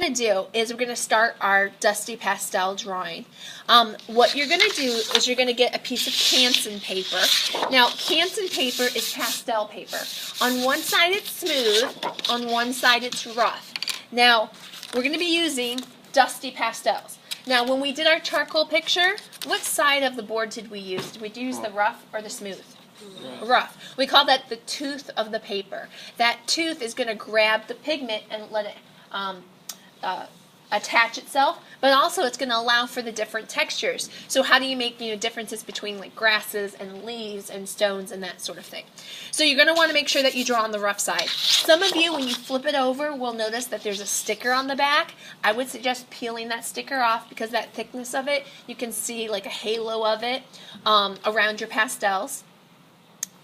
Going to do is we're going to start our dusty pastel drawing. What you're going to do is you're going to get a piece of Canson paper. Now, Canson paper is pastel paper. On one side it's smooth, on one side it's rough. Now, we're going to be using dusty pastels. Now, when we did our charcoal picture, what side of the board did we use? Did we use the rough or the smooth? Rough. We call that the tooth of the paper. That tooth is going to grab the pigment and let it attach itself, but also it's going to allow for the different textures. So how do you make differences between like grasses and leaves and stones and that sort of thing? So you're going to want to make sure that you draw on the rough side. Some of you, when you flip it over, will notice that there's a sticker on the back. I would suggest peeling that sticker off because that thickness of it, you can see like a halo of it around your pastels.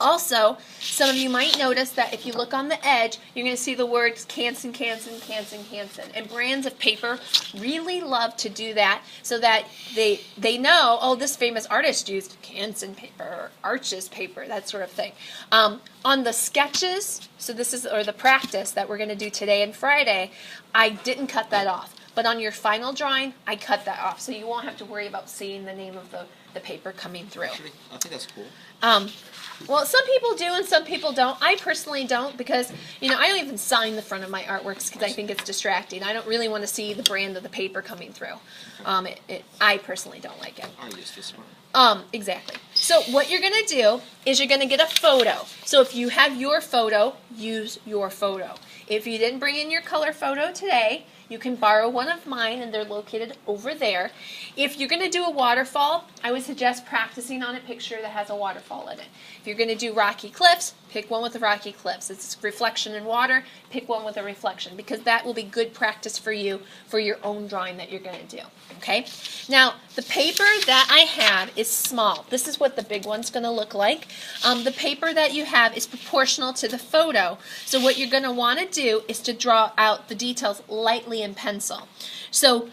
Also, some of you might notice that if you look on the edge, you're going to see the words Canson, Canson, Canson, Canson. And brands of paper really love to do that so that they know, oh, this famous artist used Canson paper or Arches paper, that sort of thing. On the sketches, so this is, or the practice that we're going to do today and Friday, I didn't cut that off. But on your final drawing, I cut that off. So you won't have to worry about seeing the name of the paper coming through. Actually, I think that's cool. Well, some people do and some people don't. I personally don't because, I don't even sign the front of my artworks because I think it's distracting. I don't really want to see the brand of the paper coming through. I personally don't like it. I used this one. Exactly. So what you're going to do is you're going to get a photo. So if you have your photo, use your photo. If you didn't bring in your color photo today, you can borrow one of mine, and they're located over there. If you're going to do a waterfall, I would suggest practicing on a picture that has a waterfall in it. If you're going to do rocky cliffs, pick one with the rocky cliffs. It's reflection in water, pick one with a reflection, because that will be good practice for you for your own drawing that you're going to do. Okay? Now, the paper that I have is small. This is what the big one's going to look like. The paper that you have is proportional to the photo. So what you're going to want to do is to draw out the details lightly in pencil. So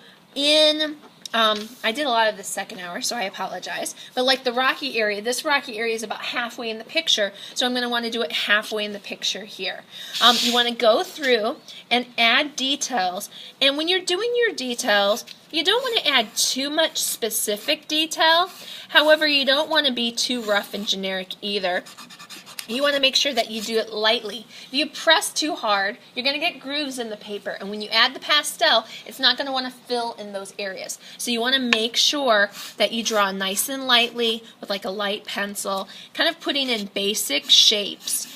I did a lot of this second hour, so I apologize. But like the rocky area, this rocky area is about halfway in the picture, so I'm going to want to do it halfway in the picture here. You want to go through and add details, and when you're doing your details, you don't want to add too much specific detail. However, you don't want to be too rough and generic either. You want to make sure that you do it lightly. If you press too hard, you're going to get grooves in the paper. And when you add the pastel, it's not going to want to fill in those areas. So you want to make sure that you draw nice and lightly with like a light pencil, kind of putting in basic shapes.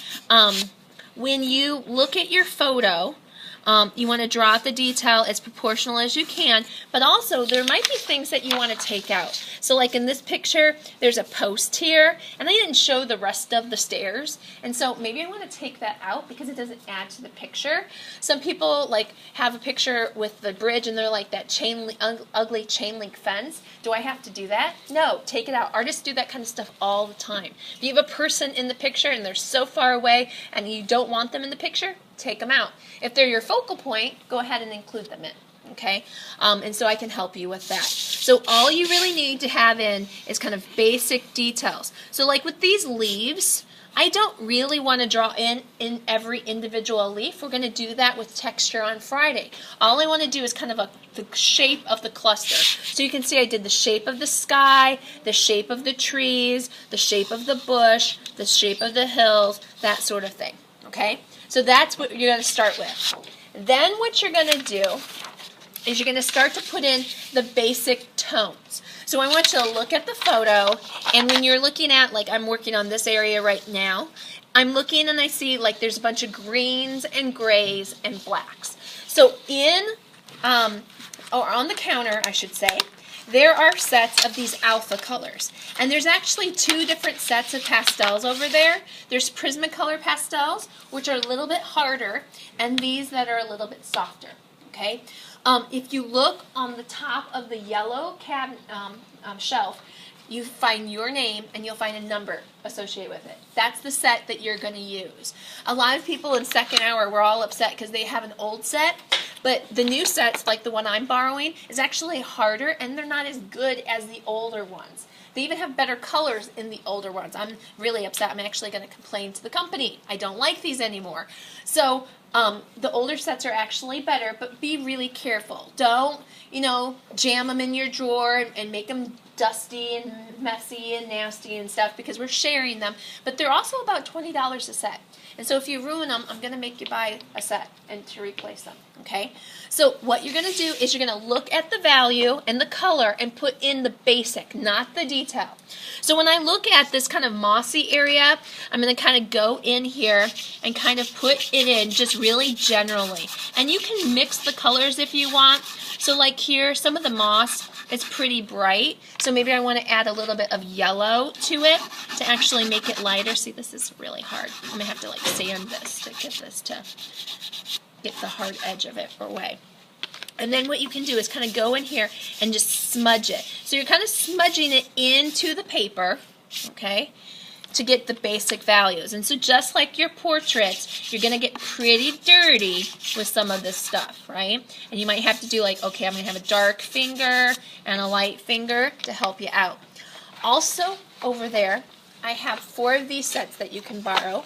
When you look at your photo, you want to draw out the detail as proportional as you can, but also there might be things that you want to take out. So like in this picture, there's a post here, and I didn't show the rest of the stairs, and so maybe I want to take that out because it doesn't add to the picture. Some people like have a picture with the bridge and they're like that ugly chain link fence. Do I have to do that? No, take it out. Artists do that kind of stuff all the time. If you have a person in the picture and they're so far away and you don't want them in the picture, take them out. If they're your focal point, go ahead and include them in. Okay? And so I can help you with that. So all you really need to have in is kind of basic details. So like with these leaves, I don't really want to draw in every individual leaf. We're going to do that with texture on Friday. All I want to do is kind of the shape of the cluster. So you can see I did the shape of the sky, the shape of the trees, the shape of the bush, the shape of the hills, that sort of thing. Okay? So that's what you're going to start with. Then what you're going to do is you're going to start to put in the basic tones. So I want you to look at the photo, and when you're looking at, like I'm working on this area right now, I'm looking and I see like there's a bunch of greens and grays and blacks. So or on the counter, I should say, there are sets of these alpha colors. And there's actually two different sets of pastels over there. There's Prismacolor pastels, which are a little bit harder, and these that are a little bit softer. Okay? If you look on the top of the yellow shelf, you find your name and you'll find a number associated with it. That's the set that you're going to use. A lot of people in second hour were all upset because they have an old set, but the new sets, like the one I'm borrowing, is actually harder and they're not as good as the older ones. They even have better colors in the older ones. I'm really upset. I'm actually going to complain to the company. I don't like these anymore. So The older sets are actually better, but be really careful. Don't, jam them in your drawer and make them dusty and messy and nasty and stuff because we're sharing them. But they're also about $20 a set. And so if you ruin them, I'm going to make you buy a set and to replace them, okay? So what you're going to do is you're going to look at the value and the color and put in the basic, not the detail. So when I look at this kind of mossy area, I'm going to kind of go in here and kind of put it in just really generally. And you can mix the colors if you want. So like here, some of the moss is pretty bright. So maybe I want to add a little bit of yellow to it to actually make it lighter. See, this is really hard. I'm going to have to like sand this to get the hard edge of it away. And then what you can do is kind of go in here and just smudge it. So you're kind of smudging it into the paper, okay, to get the basic values. And so just like your portraits, you're going to get pretty dirty with some of this stuff, right? And you might have to do like, okay, I'm going to have a dark finger and a light finger to help you out. Also, over there, I have 4 of these sets that you can borrow.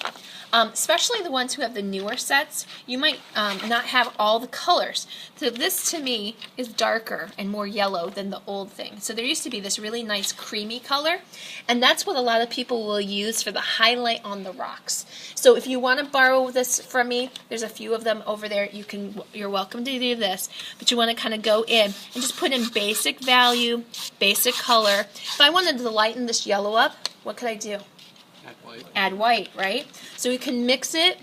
Especially the ones who have the newer sets, you might not have all the colors. So this to me is darker and more yellow than the old thing. So there used to be this really nice creamy color, and that's what a lot of people will use for the highlight on the rocks. So if you want to borrow this from me, there's a few of them over there. You're welcome to do this, but you want to kind of go in and just put in basic value, basic color. If I wanted to lighten this yellow up, what could I do? Add white, right? So you can mix it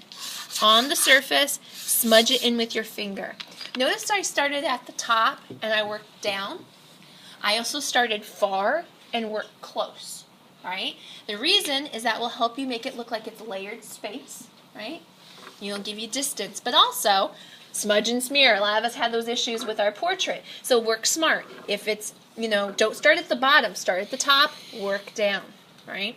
on the surface, smudge it in with your finger. Notice I started at the top and I worked down. I also started far and worked close, right? The reason is that will help you make it look like it's layered space, right? It'll give you distance, but also smudge and smear. A lot of us have those issues with our portrait. So work smart. If it's, don't start at the bottom, start at the top, work down, right?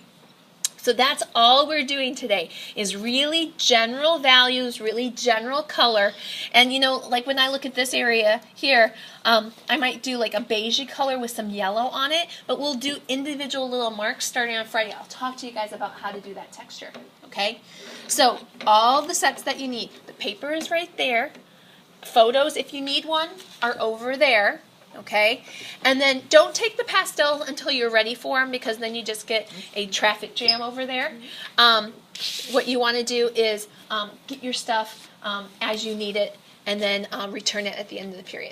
So that's all we're doing today is really general values, really general color. And like when I look at this area here, I might do like a beigey color with some yellow on it, but we'll do individual little marks starting on Friday. I'll talk to you guys about how to do that texture, okay? So all the sets that you need, the paper is right there. Photos, if you need one, are over there. Okay, and then don't take the pastel until you're ready for them because then you just get a traffic jam over there. What you want to do is get your stuff as you need it and then return it at the end of the period.